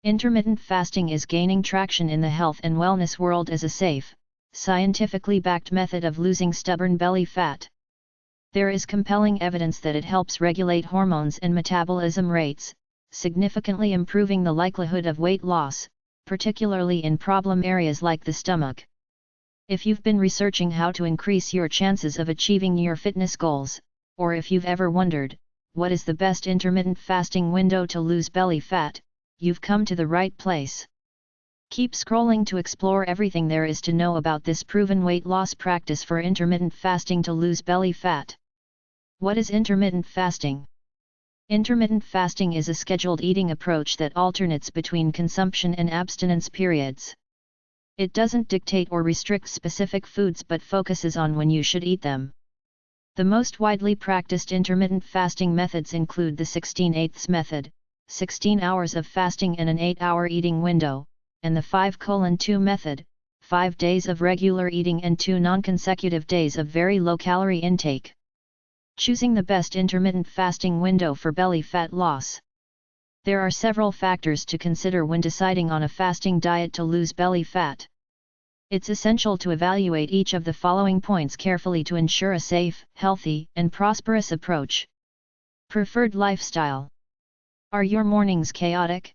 Intermittent fasting is gaining traction in the health and wellness world as a safe, scientifically backed method of losing stubborn belly fat. There is compelling evidence that it helps regulate hormones and metabolism rates, significantly improving the likelihood of weight loss, particularly in problem areas like the stomach. If you've been researching how to increase your chances of achieving your fitness goals, or if you've ever wondered, what is the best intermittent fasting window to lose belly fat, you've come to the right place. Keep scrolling to explore everything there is to know about this proven weight loss practice for intermittent fasting to lose belly fat. What is intermittent fasting? Intermittent fasting is a scheduled eating approach that alternates between consumption and abstinence periods. It doesn't dictate or restrict specific foods but focuses on when you should eat them. The most widely practiced intermittent fasting methods include the 16/8 method, 16 hours of fasting and an 8-hour eating window, and the 5:2 method, 5 days of regular eating and 2 non-consecutive days of very low-calorie intake. Choosing the best intermittent fasting window for belly fat loss. There are several factors to consider when deciding on a fasting diet to lose belly fat. It's essential to evaluate each of the following points carefully to ensure a safe, healthy, and prosperous approach. Preferred lifestyle. Are your mornings chaotic?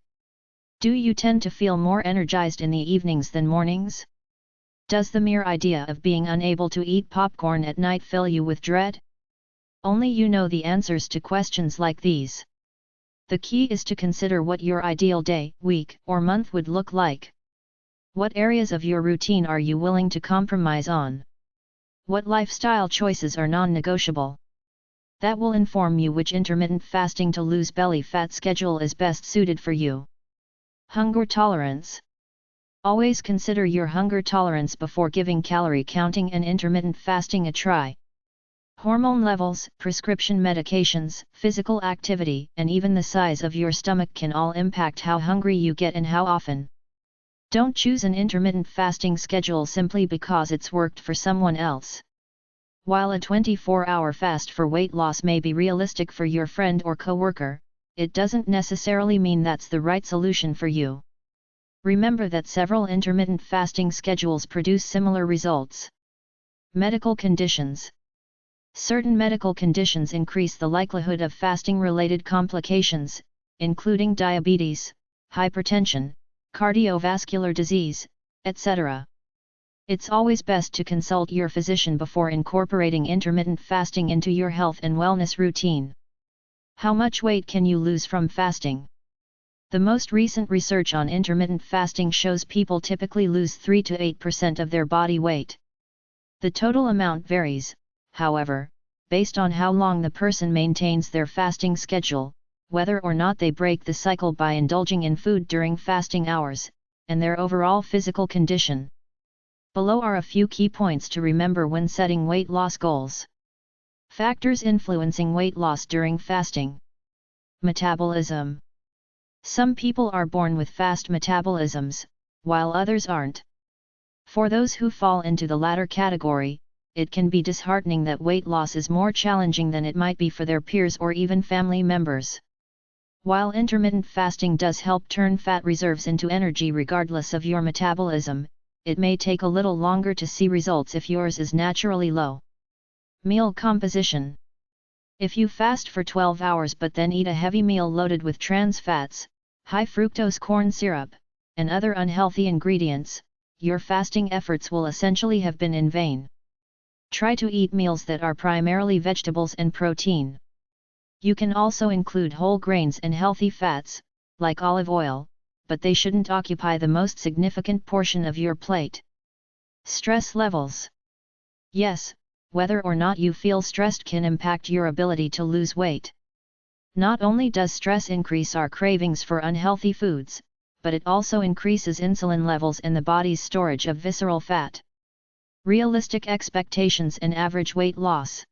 Do you tend to feel more energized in the evenings than mornings? Does the mere idea of being unable to eat popcorn at night fill you with dread? Only you know the answers to questions like these. The key is to consider what your ideal day, week, or month would look like. What areas of your routine are you willing to compromise on? What lifestyle choices are non-negotiable? That will inform you which intermittent fasting to lose belly fat schedule is best suited for you. Hunger tolerance. Always consider your hunger tolerance before giving calorie counting and intermittent fasting a try. Hormone levels, prescription medications, physical activity, and even the size of your stomach can all impact how hungry you get and how often. Don't choose an intermittent fasting schedule simply because it's worked for someone else. While a 24-hour fast for weight loss may be realistic for your friend or coworker, it doesn't necessarily mean that's the right solution for you. Remember that several intermittent fasting schedules produce similar results. Medical conditions. Certain medical conditions increase the likelihood of fasting-related complications, including diabetes, hypertension, cardiovascular disease, etc. It's always best to consult your physician before incorporating intermittent fasting into your health and wellness routine. How much weight can you lose from fasting? The most recent research on intermittent fasting shows people typically lose 3 to 8% of their body weight. The total amount varies, however, based on how long the person maintains their fasting schedule, whether or not they break the cycle by indulging in food during fasting hours, and their overall physical condition. Below are a few key points to remember when setting weight loss goals. Factors influencing weight loss during fasting. Metabolism. Some people are born with fast metabolisms, while others aren't. For those who fall into the latter category, it can be disheartening that weight loss is more challenging than it might be for their peers or even family members. While intermittent fasting does help turn fat reserves into energy regardless of your metabolism, it may take a little longer to see results if yours is naturally low. Meal composition. If you fast for 12 hours but then eat a heavy meal loaded with trans fats, high fructose corn syrup, and other unhealthy ingredients, your fasting efforts will essentially have been in vain. Try to eat meals that are primarily vegetables and protein. You can also include whole grains and healthy fats, like olive oil, but they shouldn't occupy the most significant portion of your plate. Stress levels. Yes, whether or not you feel stressed can impact your ability to lose weight. Not only does stress increase our cravings for unhealthy foods, but it also increases insulin levels and the body's storage of visceral fat. Realistic expectations and average weight loss.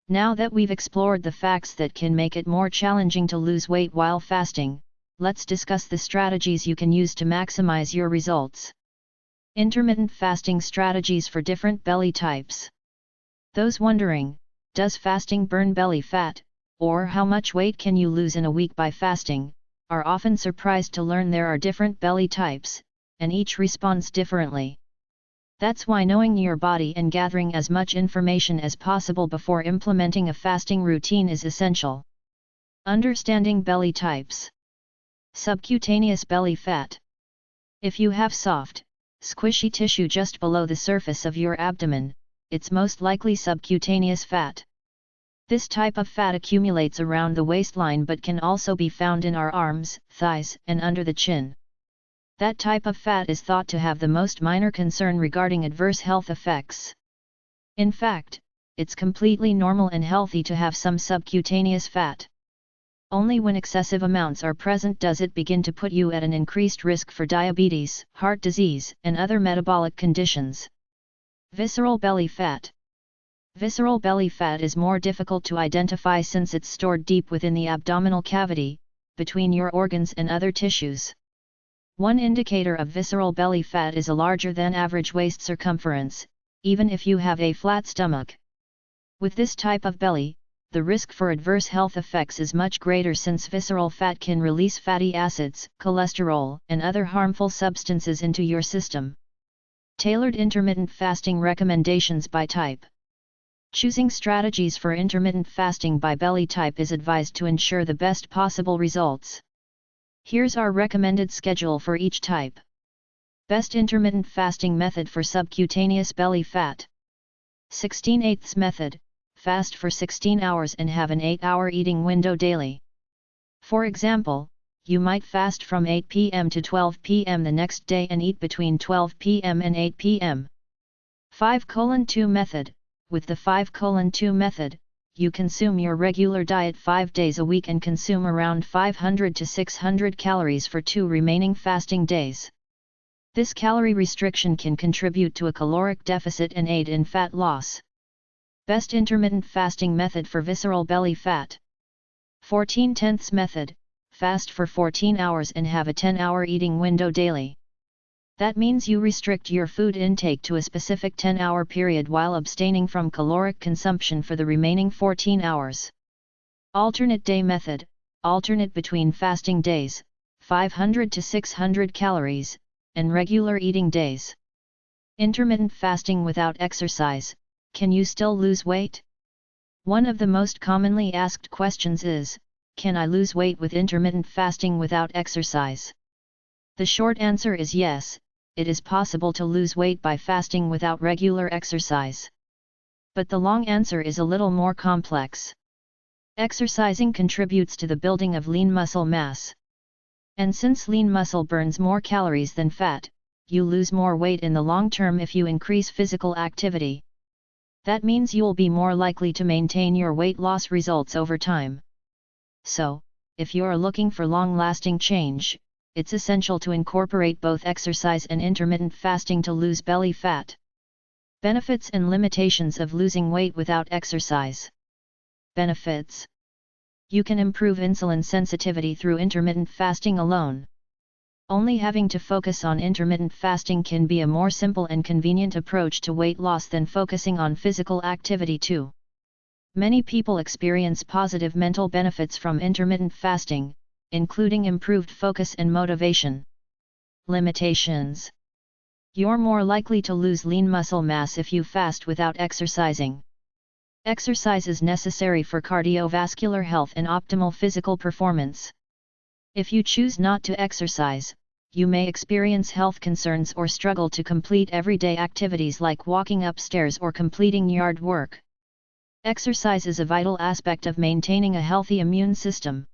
Now that we've explored the facts that can make it more challenging to lose weight while fasting, let's discuss the strategies you can use to maximize your results. Intermittent fasting strategies for different belly types. Those wondering, does fasting burn belly fat, or how much weight can you lose in a week by fasting? are often surprised to learn there are different belly types, and each responds differently. That's why knowing your body and gathering as much information as possible before implementing a fasting routine is essential. Understanding belly types. Subcutaneous belly fat. If you have soft, squishy tissue just below the surface of your abdomen, it's most likely subcutaneous fat. This type of fat accumulates around the waistline but can also be found in our arms, thighs, and under the chin. That type of fat is thought to have the most minor concern regarding adverse health effects. In fact, it's completely normal and healthy to have some subcutaneous fat. Only when excessive amounts are present does it begin to put you at an increased risk for diabetes, heart disease, and other metabolic conditions. Visceral belly fat. Visceral belly fat is more difficult to identify since it's stored deep within the abdominal cavity, between your organs and other tissues. One indicator of visceral belly fat is a larger than average waist circumference, even if you have a flat stomach. With this type of belly, the risk for adverse health effects is much greater since visceral fat can release fatty acids, cholesterol, and other harmful substances into your system. Tailored intermittent fasting recommendations by type. Choosing strategies for intermittent fasting by belly type is advised to ensure the best possible results. Here's our recommended schedule for each type. Best intermittent fasting method for subcutaneous belly fat. 16/8 method, fast for 16 hours and have an 8-hour eating window daily. For example, you might fast from 8 p.m. to 12 p.m. the next day and eat between 12 p.m. and 8 p.m. 5:2 method. With the 5:2 method, you consume your regular diet 5 days a week and consume around 500 to 600 calories for 2 remaining fasting days. This calorie restriction can contribute to a caloric deficit and aid in fat loss. Best intermittent fasting method for visceral belly fat. 14/10 method, fast for 14 hours and have a 10-hour eating window daily. That means you restrict your food intake to a specific 10-hour period while abstaining from caloric consumption for the remaining 14 hours. Alternate day method, alternate between fasting days, 500 to 600 calories, and regular eating days. Intermittent fasting without exercise, can you still lose weight? One of the most commonly asked questions is, can I lose weight with intermittent fasting without exercise? The short answer is yes. It is possible to lose weight by fasting without regular exercise. But the long answer is a little more complex. Exercising contributes to the building of lean muscle mass. And since lean muscle burns more calories than fat, you lose more weight in the long term if you increase physical activity. That means you'll be more likely to maintain your weight loss results over time. So, if you're looking for long-lasting change, it's essential to incorporate both exercise and intermittent fasting to lose belly fat. Benefits and limitations of losing weight without exercise. Benefits. You can improve insulin sensitivity through intermittent fasting alone. Only having to focus on intermittent fasting can be a more simple and convenient approach to weight loss than focusing on physical activity too. Many people experience positive mental benefits from intermittent fasting, including improved focus and motivation. Limitations. You're more likely to lose lean muscle mass if you fast without exercising. Exercise is necessary for cardiovascular health and optimal physical performance. If you choose not to exercise, you may experience health concerns or struggle to complete everyday activities like walking upstairs or completing yard work. Exercise is a vital aspect of maintaining a healthy immune system.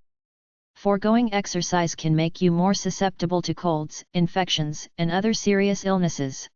Foregoing exercise can make you more susceptible to colds, infections, and other serious illnesses.